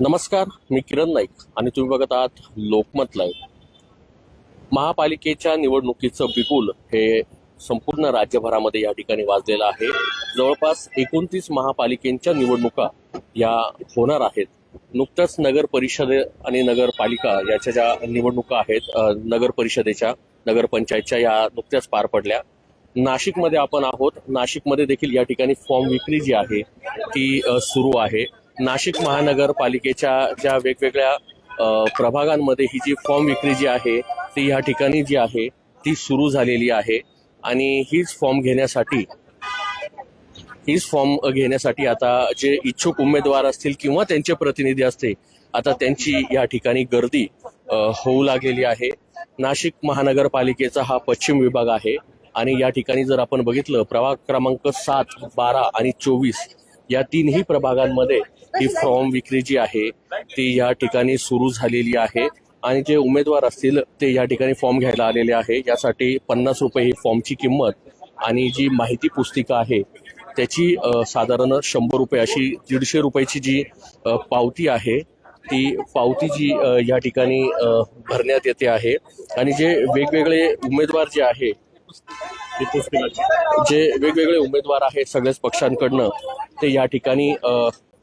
नमस्कार, मी किरण नाईक आणि तुम्ही बघत आहात लोकमत लाईव्ह. महापालिकेच्या निवडणुकीचं बिगुल हे संपूर्ण राज्यभरामध्ये या ठिकाणी वाजलेलं आहे. जवळपास 29 महापालिकेच्या निवडणुका या होणार आहेत. नुकतंच नगर परिषद आणि नगरपालिका याच्या ज्या निवडणुका आहेत, नगर परिषदेच्या नगरपंचायतच्या या नुकत्याच पार पडल्या. नाशिकमध्ये आपण आहोत. नाशिकमध्ये देखील या ठिकाणी फॉर्म विक्री जी आहे ती सुरू आहे. नाशिक महानगरपालिकेच्या ज्या वेगवेगळ्या प्रभागांमध्ये ही जी फॉर्म विक्री जी आहे ती या ठिकाणी जी आहे ती सुरू झालेली आहे. आणि हीच फॉर्म घेण्यासाठी आता जे इच्छुक उमेदवार असतील किंवा त्यांचे प्रतिनिधी असतील, आता त्यांची या ठिकाणी गर्दी होऊ लागलेली आहे. नाशिक महानगरपालिकेचा हा पश्चिम विभाग आहे आणि या ठिकाणी जर आपण बघितलं, प्रभाग क्रमांक 7, 12 आणि 24 या तीनही प्रभागांमध्ये ही फॉर्म विक्री जी आहे ती या ठिकाणी सुरू झालेली आहे. आणि जे उमेदवार असतील ते या ठिकाणी फॉर्म घ्यायला आलेले आहे. यासाठी 50 रुपये ही फॉर्मची किंमत आणि जी माहिती पुस्तिका आहे त्याची साधारण 100 रुपये अशी 150 रुपयाची जी पावती आहे ती पावती जी या ठिकाणी भरण्यात येते आहे. आणि जे वेगवेगळे उमेदवार जे आहे आहेत सगळ्याच पक्षांकडनं ते या ठिकाणी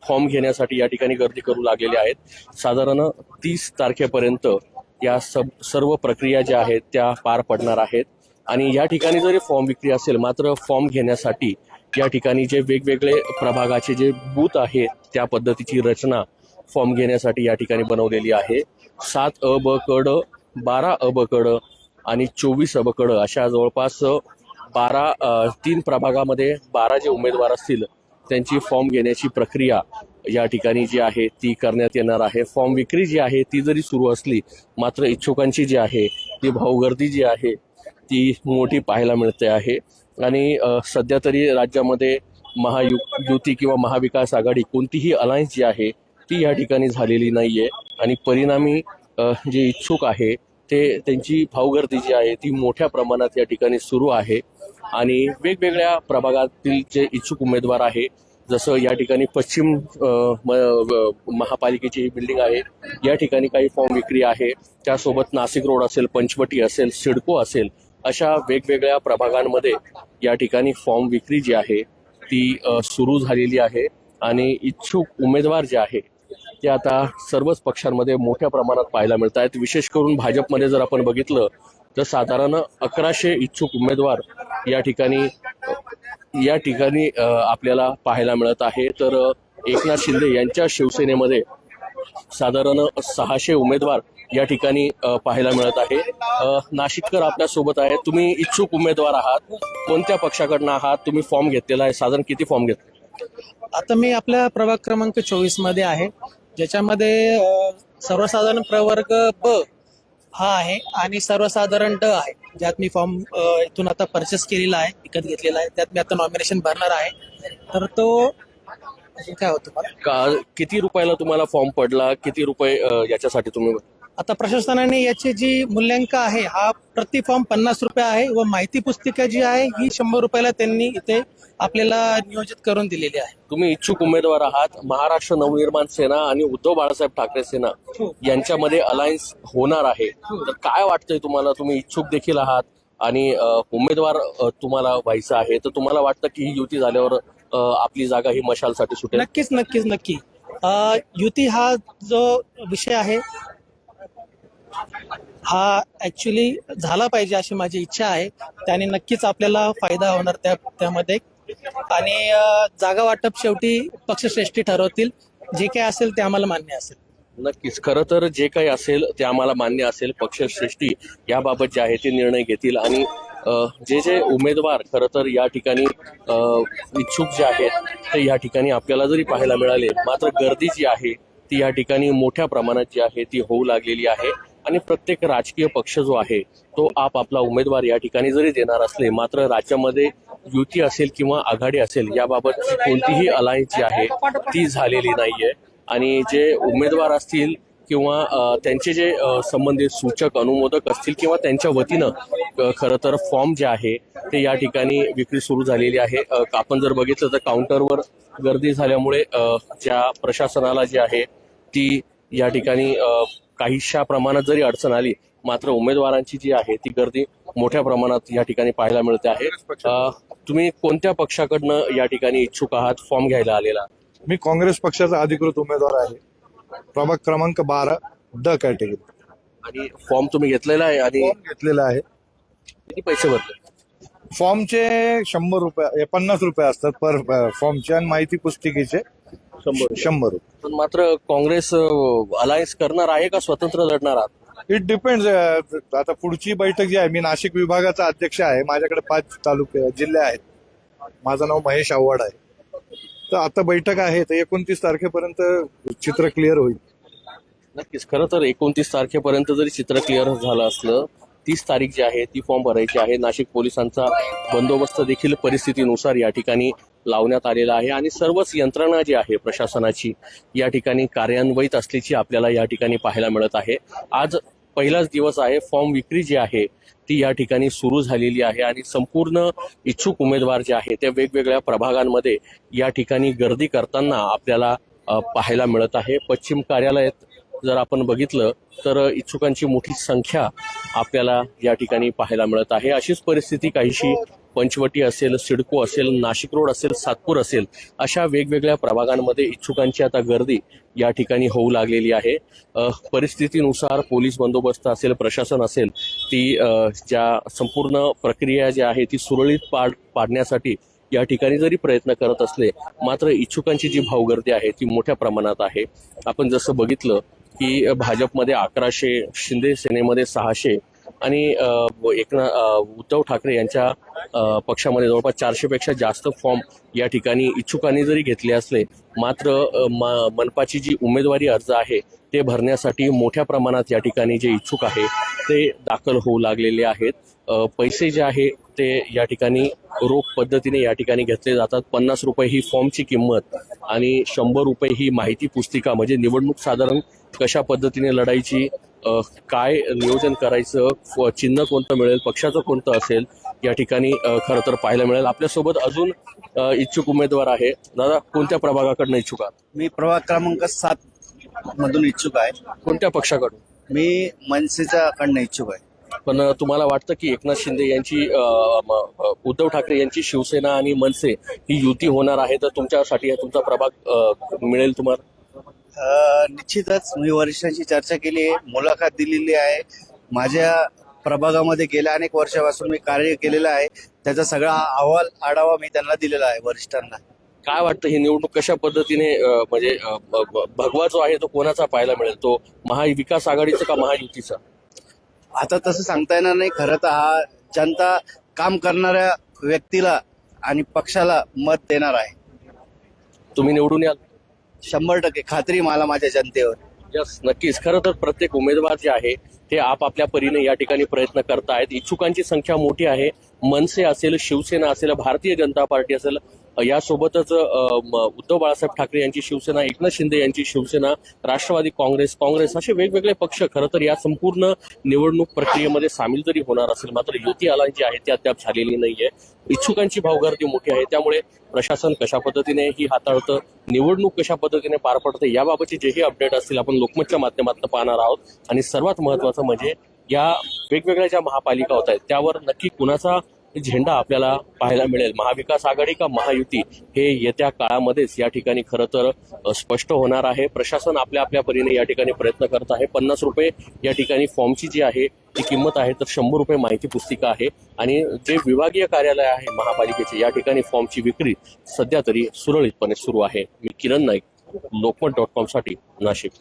फॉर्म घेण्यासाठी या ठिकाणी गर्दी करू लागलेले आहेत. साधारण 30 तारखेपर्यंत या सर्व प्रक्रिया ज्या आहेत त्या पार पडणार आहेत. आणि या ठिकाणी जरी फॉर्म विक्री असेल, मात्र फॉर्म घेण्यासाठी या ठिकाणी जे वेगवेगळे प्रभागाचे जे बूथ आहेत त्या पद्धतीची रचना फॉर्म घेण्यासाठी या ठिकाणी बनवलेली आहे. 7 अ ब क ड, 12 अ ब क ड आणि 24 अ ब क ड अशा जवळपास 3 प्रभागामध्ये 12 जे उमेदवार असतील त्यांची फॉर्म घेण्याची प्रक्रिया या ठिकाणी जी आहे ती करण्यात येणार आहे. फॉर्म विक्री जी आहे ती जरी सुरू असली, मात्र इच्छुकांची जी आहे ती भाऊगर्दी जी आहे ती मोठी पाहायला मिळते आहे. आणि सध्या तरी राज्यामध्ये महायुती किंवा महाविकास आघाडी कोणतीही अलायन्स जी आहे ती या ठिकाणी झालेली नाहीये. आणि परिणामी जे इच्छुक आहे ते त्यांची भाऊगर्दी जी आहे ती मोठ्या प्रमाणात या ठिकाणी सुरू आहे. आणि वेगवेगळ्या प्रभागातील जे इच्छुक उमेदवार आहे, जसं या ठिकाणी पश्चिम महापालिकेची ही बिल्डिंग आहे, या ठिकाणी काही फॉर्म विक्री आहे. त्यासोबत नाशिक रोड असेल, पंचवटी असेल, सिडको असेल, अशा वेगवेगळ्या प्रभागांमध्ये या ठिकाणी फॉर्म विक्री जी आहे ती सुरू झालेली आहे. आणि इच्छुक उमेदवार जे आहे ते आता सर्वच पक्षांमध्ये मोठ्या प्रमाणात पाहायला मिळत आहेत. विशेष करून भाजपमध्ये जर आपण बघितलं तर साधारण 1100 इच्छुक उमेदवार या ठिकाणी आपल्याला पाहायला मिळत आहे. तर एकनाथ शिंदे यांच्या शिवसेनेमध्ये साधारण 600 उमेदवार या ठिकाणी पाहायला मिळत आहे. नाशिककर आपल्या सोबत आहेत. तुम्ही इच्छुक उमेदवार आहात, कोणत्या पक्षाकडनं आहात, तुम्ही फॉर्म घेतलेला आहे, साधारण किती फॉर्म घेतले? आता मी आपल्या प्रभाग क्रमांक 24 मध्ये आहे, ज्याच्यामध्ये सर्वसाधारण प्रवर्ग ब हा आहे आणि सर्वसाधारण ड आहे, ज्यात मी फॉर्म इथून आता परचेस केलेला आहे, विकत घेतलेला आहे. त्यात मी आता नॉमिनेशन भरणार आहे. तर तो काय होतं का किती रुपयाला तुम्हाला फॉर्म पडला, किती रुपये याच्यासाठी तुम्ही? आता प्रशासनाने याची जी मूल्यांक आहे हा प्रति फॉर्म 50 रुपये आहे व माहिती पुस्तिका जी आहे ही 100 रुपयाला त्यांनी इथे आपल्याला नियोजित करून दिलेली आहे. तुम्ही इच्छुक उमेदवार आहात. महाराष्ट्र नवनिर्माण सेना आणि उद्धव बाळासाहेब ठाकरे सेना यांच्यामध्ये अलायन्स होणार आहे. तर काय वाटतंय तुम्हाला? तुम्ही इच्छुक देखील आहात आणि उमेदवार तुम्हाला व्हायचं आहे, तर तुम्हाला वाटतं की ही युती झाल्यावर आपली जागा ही मशालसाठी सुटेल? नक्की. युती हा जो विषय आहे हा ऍक्च्युली झाला पाहिजे अशी माझी इच्छा आहे. त्याने नक्कीच आपल्याला फायदा होणार त्यामध्ये. आणि जागा वाटप शेवटी पक्षश्रेष्ठी ठरवतील. जे काही असेल ते आम्हाला मान्य असेल. नक्कीच. खरं तर जे काही असेल ते आम्हाला मान्य असेल. पक्षश्रेष्ठी याबाबत जे आहे ते निर्णय घेतील. आणि जे उमेदवार खरं तर या ठिकाणी इच्छुक जे आहेत ते या ठिकाणी आपल्याला जरी पाहायला मिळाले, मात्र गर्दी जी आहे ती या ठिकाणी मोठ्या प्रमाणात जी आहे ती होऊ लागलेली आहे. आणि प्रत्येक राजकीय पक्ष जो आहे तो आपला उमेदवार या ठिकाणी जरी देणार असले, मात्र राज्यामध्ये युती असेल किंवा आघाडी असेल याबाबतची कोणतीही अलायन्स जी आहे ती झालेली नाहीये. आणि जे उमेदवार असतील किंवा त्यांचे जे संबंधित सूचक अनुमोदक असतील किंवा त्यांच्या वतीनं खरं तर फॉर्म जे आहे ते या ठिकाणी विक्री सुरू झालेली आहे. आपण जर बघितलं तर काउंटरवर गर्दी झाल्यामुळे ज्या प्रशासनाला जे आहे ती या ठिकाणी काहीशा प्रमाणात जरी अडचण आली मात्र उमेदवारांची जी आहे ती गर्दी मोठ्या प्रमाणात या ठिकाणी पाहायला मिळते आहे. तुम्ही कोणत्या पक्षाकडनं या ठिकाणी इच्छुक आहात फॉर्म घ्यायला आलेला? मी काँग्रेस पक्षाचा अधिकृत उमेदवार आहे. प्रभाग क्रमांक 12 ड कॅटेगरी. आणि फॉर्म तुम्ही घेतलेला आहे आणि फॉर्म घेतलेला आहे. किती पैसे भरले? फॉर्मचे 100 रुपये 50 रुपये असतात पर फॉर्मचे आणि माहिती पुस्तिकेचे 100 रुपये. पण मात्र काँग्रेस अलायन्स करणार आहे का स्वतंत्र लढणार आहात? It depends. आता पुढची बैठक जी आहे, मी नाशिक विभागाचा अध्यक्ष आहे. माझ्याकडे 5 तालुके जिल्हे आहेत. माझं नाव महेश आव्हाड आहे. तर आता बैठक आहे तर 29 तारखेपर्यंत चित्र क्लिअर होईल. नक्कीच. खरं तर 29 तारखेपर्यंत जरी चित्र क्लिअर झालं असलं 30 तारीख जी आहे ती फॉर्म भरायची आहे. नाशिक पोलिसांचा बंदोबस्त देखील परिस्थितीनुसार या ठिकाणी लावण्यात आलेला आहे आणि सर्वच यंत्रणा जी आहे प्रशासनाची या ठिकाणी कार्यान्वित असल्याची आपल्याला या ठिकाणी पाहायला मिळत आहे. आज पहिलाच दिवस आहे. फॉर्म विक्री जी आहे ती या ठिकाणी सुरू झालेली आहे आणि संपूर्ण इच्छुक उमेदवार जे आहे ते वेगवेगळ्या प्रभागांमध्ये या ठिकाणी गर्दी करताना आपल्याला पाहायला मिळत आहे. पश्चिम कार्यालयात जर आपण बघितलं तर इच्छुकांची मोठी संख्या आपल्याला या ठिकाणी पाहायला मिळत आहे. अशीच परिस्थिती काहीशी पंचवटी असेल, सिडको असेल, नाशिक रोड असेल, सातपूर असेल अशा वेगवेगळ्या प्रभागांमध्ये इच्छुकांची आता गर्दी या ठिकाणी होऊ लागलेली आहे. परिस्थितीनुसार पोलीस बंदोबस्त असेल, प्रशासन असेल, ती ज्या संपूर्ण प्रक्रिया जी आहे ती सुरळीत पाडण्यासाठी या ठिकाणी जरी प्रयत्न करत असले मात्र इच्छुकांची जी भावगर्दी आहे ती मोठ्या प्रमाणात आहे. आपण जसं बघितलं की भाजपमध्ये 1100, शिंदे सेनेमध्ये 600 आणि उद्धव ठाकरे यांच्या पक्षामध्ये जवळपास 400 पेक्षा जास्त फॉर्म या ठिकाणी इच्छुकांनी जरी घेतले असले मात्र मनपाची जी उमेदवारी अर्ज आहे ते भरण्यासाठी मोठ्या प्रमाणात या ठिकाणी जे इच्छुक आहे ते दाखल होऊ लागलेले आहेत. पैसे जे आहे ते या ठिकाणी रोख पद्धतीने या ठिकाणी घेतले जातात. 50 रुपये ही फॉर्मची किंमत आणि 100 रुपये ही माहिती पुस्तिका. म्हणजे निवडणूक साधारण कशा पद्धतीने लढायची, काय नियोजन करायचं, चिन्ह कोणतं मिळेल, पक्षाचं कोणतं असेल या ठिकाणी खरं तर पाहायला मिळेल. आपल्यासोबत अजून इच्छुक उमेदवार आहे. दादा, कोणत्या प्रभागाकडनं इच्छुक आहात? मी प्रभाग क्रमांक 7 मधून इच्छुक आहे. कोणत्या पक्षाकडून? मी मनसेच्या कडनं इच्छुक आहे. पण तुम्हाला वाटतं की एकनाथ शिंदे यांची उद्धव ठाकरे यांची शिवसेना आणि मनसे ही युती होणार आहे तर तुमच्यासाठी तुमचा प्रभाग मिळेल तुम्हाला? निश्चितच मी वरिष्ठांशी चर्चा केली आहे, मुलाखत दिलेली आहे. माझ्या प्रभागामध्ये गेल्या अनेक वर्षापासून मी कार्य केलेलं आहे. त्याचा सगळा अहवाल आढावा मी त्यांना दिलेला आहे वरिष्ठांना. काय वाटतं ही निवडणूक कशा पद्धतीने म्हणजे भगवा जो आहे तो कोणाचा पाहायला मिळेल? तो महाविकास आघाडीचा का महायुतीचा? आता तसं सांगता येणार नाही. खरं तर हा जनता काम करणाऱ्या व्यक्तीला आणि पक्षाला मत देणार आहे. तुम्ही निवडून याल? 100% खात्री मला माझ्या जनतेवर. यस, नक्कीच. खरं तर प्रत्येक उमेदवार जे आहे ते आपापल्या परीने या ठिकाणी प्रयत्न करतायत. इच्छुकांची संख्या मोठी आहे. मनसे असेल, शिवसेना असेल, भारतीय जनता पार्टी असेल, यासोबतच उद्धव बाळासाहेब ठाकरे यांची शिवसेना, एकनाथ शिंदे यांची शिवसेना, राष्ट्रवादी काँग्रेस असे वेगवेगळे पक्ष खरं तर या संपूर्ण निवडणूक प्रक्रियेमध्ये सामील जरी होणार असेल मात्र युती अलायन्स जी आहे ती अद्याप झालेली नाहीये. इच्छुकांची भावगर्दी मोठी आहे. त्यामुळे प्रशासन कशा पद्धतीने ही हाताळतं, निवडणूक कशा पद्धतीने पार पडते याबाबतचे जेही अपडेट असतील आपण लोकमतच्या माध्यमातून पाहणार आहोत. आणि सर्वात महत्वाचं म्हणजे या वेगवेगळ्या ज्या महापालिका होत आहेत त्यावर नक्की कुणाचा झेंडा आपल्याला पाहायला मिळेल, महाविकास आघाडी का महायुती, हे येत्या काळामध्येच या ठिकाणी खरं तर स्पष्ट होणार आहे. प्रशासन आपल्या परीने या ठिकाणी प्रयत्न करत आहे. 50 रुपये या ठिकाणी फॉर्मची जी आहे ती किंमत आहे तर 100 रुपये माहिती पुस्तिका आहे. आणि जे विभागीय कार्यालय आहे महापालिकेचे या ठिकाणी फॉर्मची विक्री सध्या तरी सुरळीतपणे सुरू आहे. मी किरण नाईक, लोकमत.com साठी नाशिक.